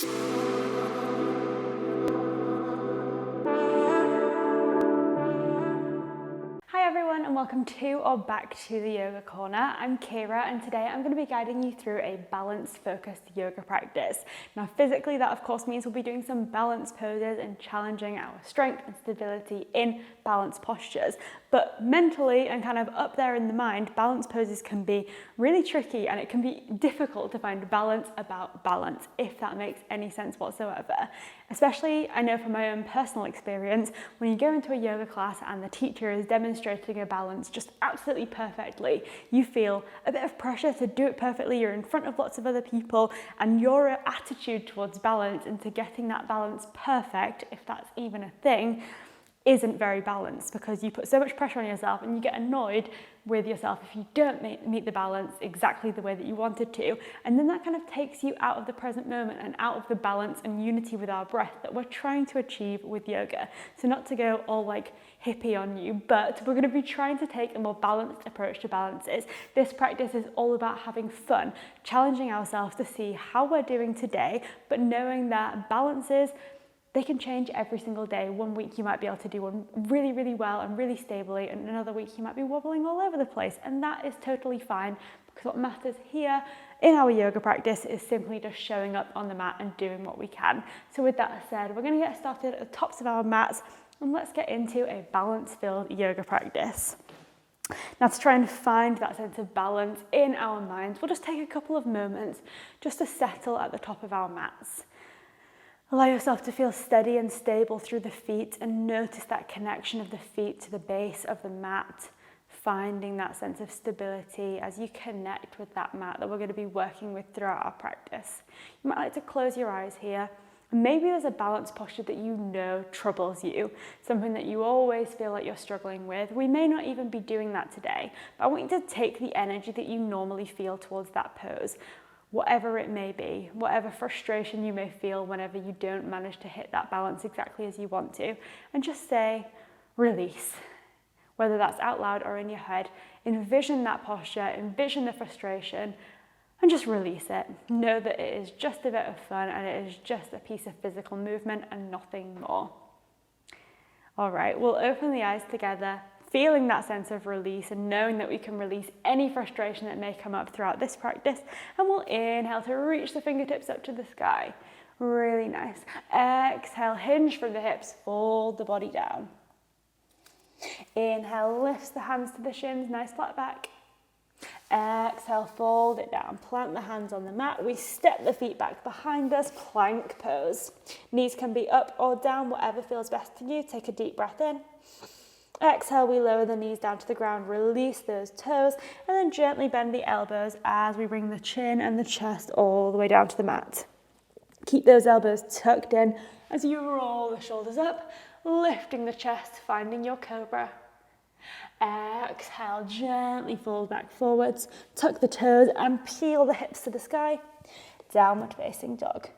Hi everyone and welcome to or back to the Yoga Corner. I'm Kira and today I'm going to be guiding you through a balance focused yoga practice. Now physically that of course means we'll be doing some balance poses and challenging our strength and stability in balance postures. But mentally and kind of up there in the mind, balance poses can be really tricky and it can be difficult to find balance about balance, if that makes any sense whatsoever. Especially, I know from my own personal experience, when you go into a yoga class and the teacher is demonstrating a balance just absolutely perfectly, you feel a bit of pressure to do it perfectly. You're in front of lots of other people and your attitude towards balance and to getting that balance perfect, if that's even a thing, isn't very balanced because you put so much pressure on yourself and you get annoyed with yourself if you don't meet the balance exactly the way that you wanted to. And then that kind of takes you out of the present moment and out of the balance and unity with our breath that we're trying to achieve with yoga. So not to go all like hippie on you, but we're going to be trying to take a more balanced approach to balances. This practice is all about having fun, challenging ourselves to see how we're doing today, but knowing that balances, they can change every single day. One week you might be able to do one really, really well and really stably, and another week you might be wobbling all over the place, and that is totally fine because what matters here in our yoga practice is simply just showing up on the mat and doing what we can. So with that said, we're going to get started at the tops of our mats and let's get into a balance-filled yoga practice. Now to try and find that sense of balance in our minds, we'll just take a couple of moments just to settle at the top of our mats. Allow yourself to feel steady and stable through the feet and notice that connection of the feet to the base of the mat, finding that sense of stability as you connect with that mat that we're going to be working with throughout our practice. You might like to close your eyes here. Maybe there's a balance posture that you know troubles you, something that you always feel like you're struggling with. We may not even be doing that today, but I want you to take the energy that you normally feel towards that pose, whatever it may be, whatever frustration you may feel whenever you don't manage to hit that balance exactly as you want to, and just say, release. Whether that's out loud or in your head, envision that posture, envision the frustration, and just release it. Know that it is just a bit of fun and it is just a piece of physical movement and nothing more. All right, we'll open the eyes together, feeling that sense of release and knowing that we can release any frustration that may come up throughout this practice. And we'll inhale to reach the fingertips up to the sky. Really nice. Exhale, hinge from the hips, fold the body down. Inhale, lifts the hands to the shins, nice flat back. Exhale, fold it down, plant the hands on the mat. We step the feet back behind us, plank pose. Knees can be up or down, whatever feels best to you. Take a deep breath in. Exhale, we lower the knees down to the ground, release those toes, and then gently bend the elbows as we bring the chin and the chest all the way down to the mat. Keep those elbows tucked in as you roll the shoulders up, lifting the chest, finding your cobra. Exhale, gently fold back forwards, tuck the toes and peel the hips to the sky, downward facing dog.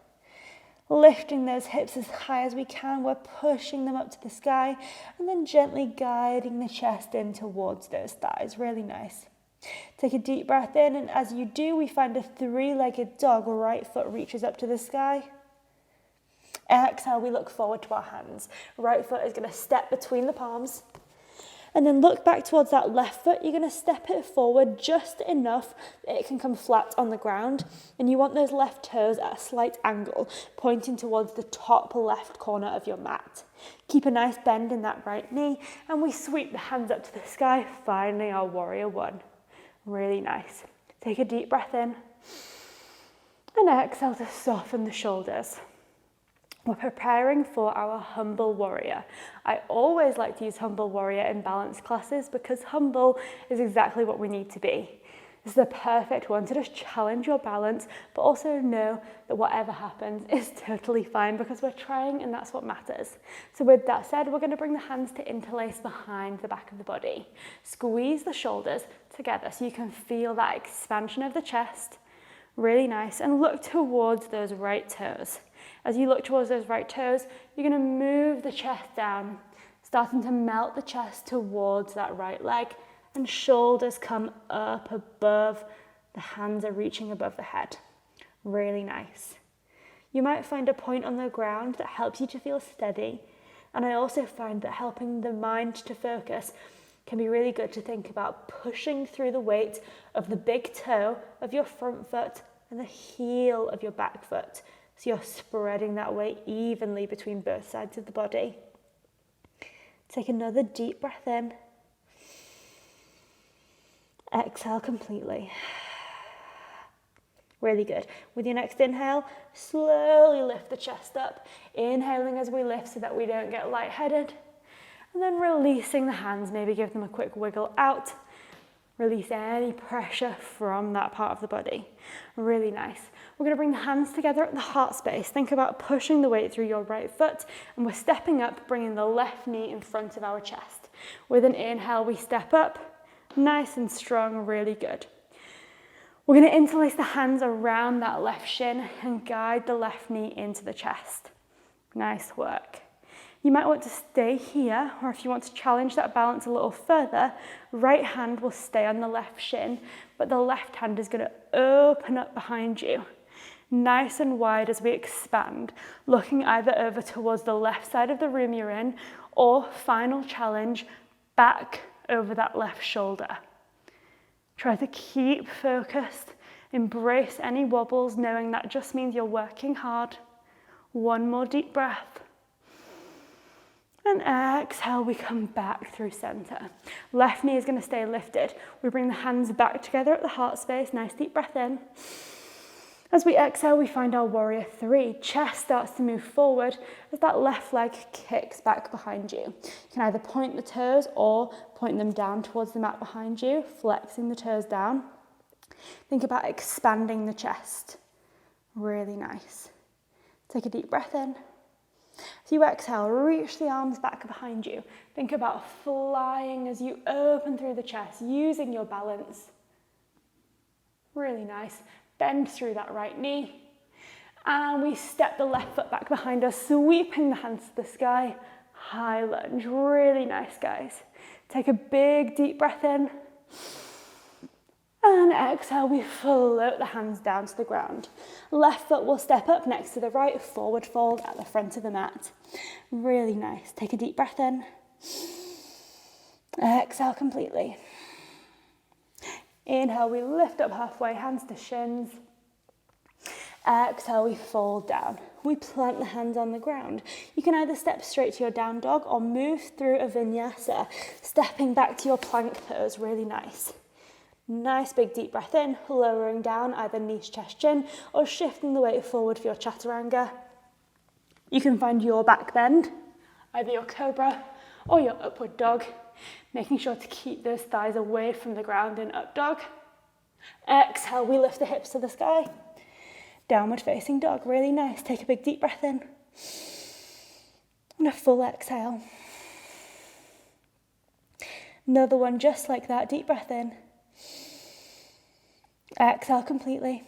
Lifting those hips as high as we can, we're pushing them up to the sky and then gently guiding the chest in towards those thighs, really nice. Take a deep breath in and as you do, we find a three-legged dog, right foot reaches up to the sky. Exhale, we look forward to our hands. Right foot is going to step between the palms. And then look back towards that left foot. You're going to step it forward just enough that it can come flat on the ground. And you want those left toes at a slight angle, pointing towards the top left corner of your mat. Keep a nice bend in that right knee. And we sweep the hands up to the sky, finding our warrior one. Really nice. Take a deep breath in. And exhale to soften the shoulders. We're preparing for our humble warrior. I always like to use humble warrior in balance classes because humble is exactly what we need to be. This is the perfect one to just challenge your balance, but also know that whatever happens is totally fine because we're trying and that's what matters. So with that said, we're going to bring the hands to interlace behind the back of the body. Squeeze the shoulders together so you can feel that expansion of the chest. Really nice. And look towards those right toes. As you look towards those right toes, you're going to move the chest down, starting to melt the chest towards that right leg, and shoulders come up above, the hands are reaching above the head. Really nice. You might find a point on the ground that helps you to feel steady. And I also find that helping the mind to focus can be really good to think about pushing through the weight of the big toe of your front foot and the heel of your back foot. So you're spreading that weight evenly between both sides of the body. Take another deep breath in. Exhale completely. Really good. With your next inhale, slowly lift the chest up. Inhaling as we lift so that we don't get lightheaded. And then releasing the hands, maybe give them a quick wiggle out. Release any pressure from that part of the body. Really nice. We're going to bring the hands together at the heart space. Think about pushing the weight through your right foot, and we're stepping up, bringing the left knee in front of our chest. With an inhale, we step up, nice and strong, really good. We're going to interlace the hands around that left shin and guide the left knee into the chest. Nice work. You might want to stay here, or if you want to challenge that balance a little further, right hand will stay on the left shin, but the left hand is going to open up behind you. Nice and wide as we expand, looking either over towards the left side of the room you're in, or final challenge, back over that left shoulder. Try to keep focused, embrace any wobbles, knowing that just means you're working hard. One more deep breath. And exhale, we come back through center. Left knee is going to stay lifted. We bring the hands back together at the heart space. Nice deep breath in. As we exhale, we find our warrior three. Chest starts to move forward as that left leg kicks back behind you. You can either point the toes or point them down towards the mat behind you, flexing the toes down. Think about expanding the chest. Really nice. Take a deep breath in. As you exhale, reach the arms back behind you. Think about flying as you open through the chest, using your balance. Really nice. Bend through that right knee. And we step the left foot back behind us, sweeping the hands to the sky. High lunge. Really nice, guys. Take a big deep breath in. And exhale, we float the hands down to the ground. Left foot will step up next to the right, forward fold at the front of the mat. Really nice. Take a deep breath in. Exhale completely. Inhale, we lift up halfway, hands to shins. Exhale, we fold down. We plant the hands on the ground. You can either step straight to your down dog or move through a vinyasa, stepping back to your plank pose. Really nice. Nice big deep breath in, lowering down either knees, chest, chin, or shifting the weight forward for your chaturanga. You can find your back bend, either your cobra or your upward dog, making sure to keep those thighs away from the ground in up dog. Exhale, we lift the hips to the sky. Downward facing dog, really nice. Take a big deep breath in. And a full exhale. Another one just like that, deep breath in. Exhale completely.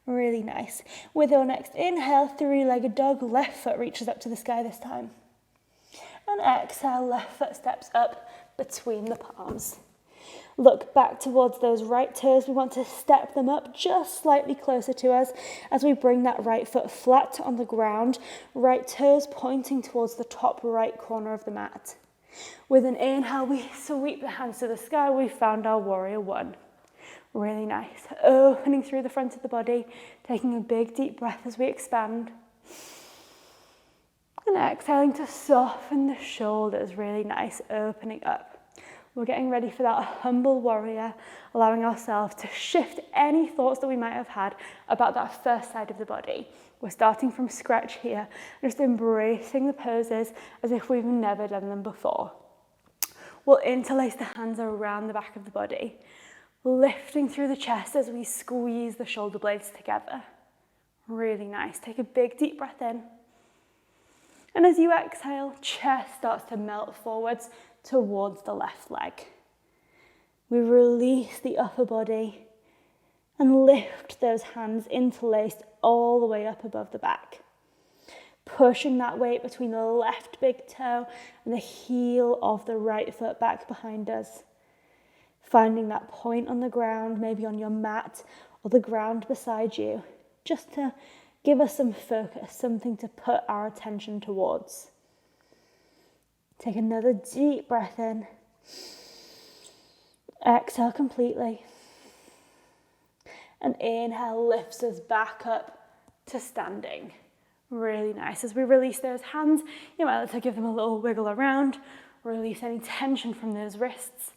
Really nice. With your next inhale, three-legged dog, left foot reaches up to the sky this time. And exhale, left foot steps up between the palms. Look back towards those right toes. We want to step them up just slightly closer to us as we bring that right foot flat on the ground, right toes pointing towards the top right corner of the mat. With an inhale, we sweep the hands to the sky. We found our warrior one. Really nice. Opening through the front of the body, taking a big deep breath as we expand. And exhaling to soften the shoulders. Really nice, opening up. We're getting ready for that humble warrior, allowing ourselves to shift any thoughts that we might have had about that first side of the body. We're starting from scratch here, just embracing the poses as if we've never done them before. We'll interlace the hands around the back of the body, lifting through the chest as we squeeze the shoulder blades together. Really nice. Take a big deep breath in. And as you exhale, chest starts to melt forwards towards the left leg. We release the upper body and lift those hands interlaced all the way up above the back. Pushing that weight between the left big toe and the heel of the right foot back behind us. Finding that point on the ground, maybe on your mat or the ground beside you, just to give us some focus, something to put our attention towards. Take another deep breath in. Exhale completely. And inhale lifts us back up to standing. Really nice. As we release those hands, you might like to give them a little wiggle around, release any tension from those wrists.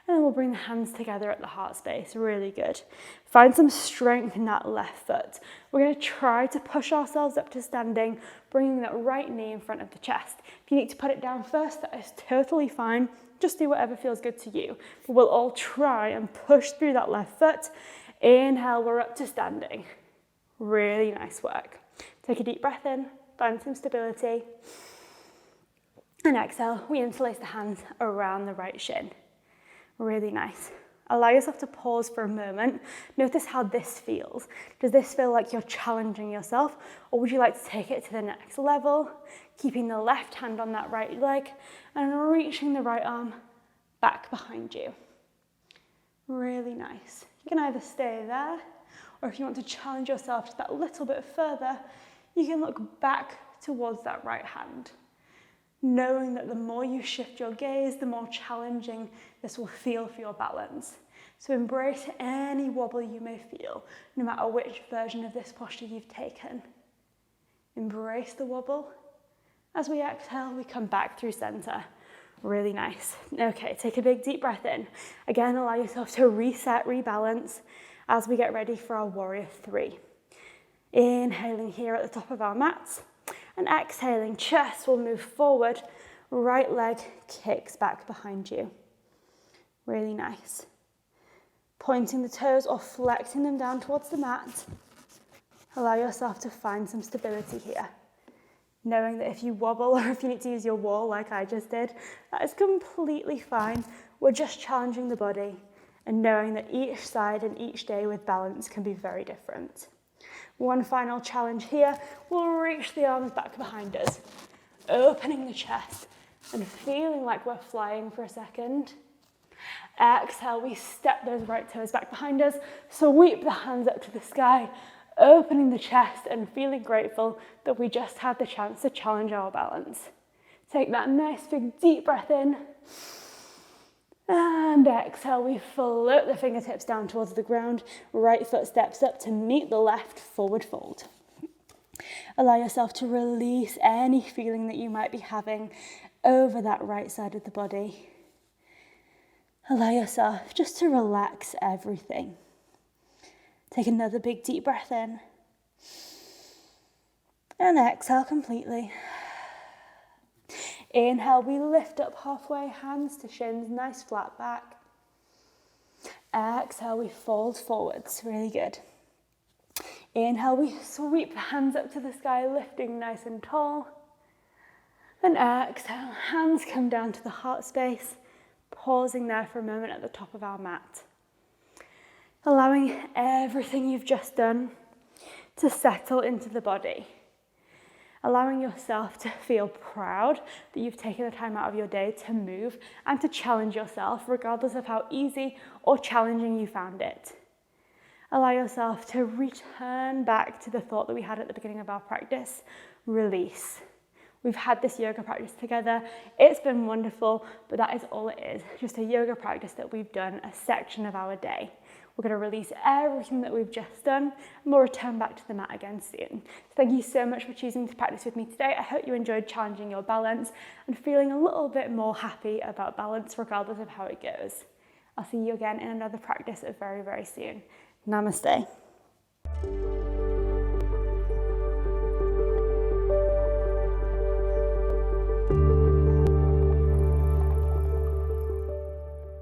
And then we'll bring the hands together at the heart space. Really good. Find some strength in that left foot. We're going to try to push ourselves up to standing, bringing that right knee in front of the chest. If you need to put it down first, that is totally fine. Just do whatever feels good to you. But we'll all try and push through that left foot. Inhale, we're up to standing. Really nice work. Take a deep breath in, find some stability. And exhale, we interlace the hands around the right shin. Really nice. Allow yourself to pause for a moment. Notice how this feels. Does this feel like you're challenging yourself, or would you like to take it to the next level? Keeping the left hand on that right leg and reaching the right arm back behind you. Really nice. You can either stay there, or if you want to challenge yourself just that little bit further, you can look back towards that right hand, knowing that the more you shift your gaze, the more challenging this will feel for your balance. So embrace any wobble you may feel, no matter which version of this posture you've taken. Embrace the wobble. As we exhale, we come back through center. Really nice. Okay, take a big deep breath in. Again, allow yourself to reset, rebalance as we get ready for our warrior three. Inhaling here at the top of our mats, and exhaling, chest will move forward, right leg kicks back behind you. Really nice. Pointing the toes or flexing them down towards the mat. Allow yourself to find some stability here. Knowing that if you wobble or if you need to use your wall like I just did, that is completely fine. We're just challenging the body and knowing that each side and each day with balance can be very different. One final challenge here, we'll reach the arms back behind us, opening the chest and feeling like we're flying for a second. Exhale, we step those right toes back behind us, sweep the hands up to the sky, opening the chest and feeling grateful that we just had the chance to challenge our balance. Take that nice big deep breath in. And exhale, we float the fingertips down towards the ground. Right foot steps up to meet the left, forward fold. Allow yourself to release any feeling that you might be having over that right side of the body. Allow yourself just to relax everything. Take another big deep breath in. And exhale completely. Inhale, we lift up halfway, hands to shins, nice flat back. Exhale, we fold forwards, really good. Inhale, we sweep the hands up to the sky, lifting nice and tall. And exhale, hands come down to the heart space, pausing there for a moment at the top of our mat. Allowing everything you've just done to settle into the body. Allowing yourself to feel proud that you've taken the time out of your day to move and to challenge yourself, regardless of how easy or challenging you found it. Allow yourself to return back to the thought that we had at the beginning of our practice, release. We've had this yoga practice together. It's been wonderful, but that is all it is, just a yoga practice that we've done a section of our day. We're going to release everything that we've just done and we'll return back to the mat again soon. So thank you so much for choosing to practice with me today. I hope you enjoyed challenging your balance and feeling a little bit more happy about balance regardless of how it goes. I'll see you again in another practice very, very soon. Namaste.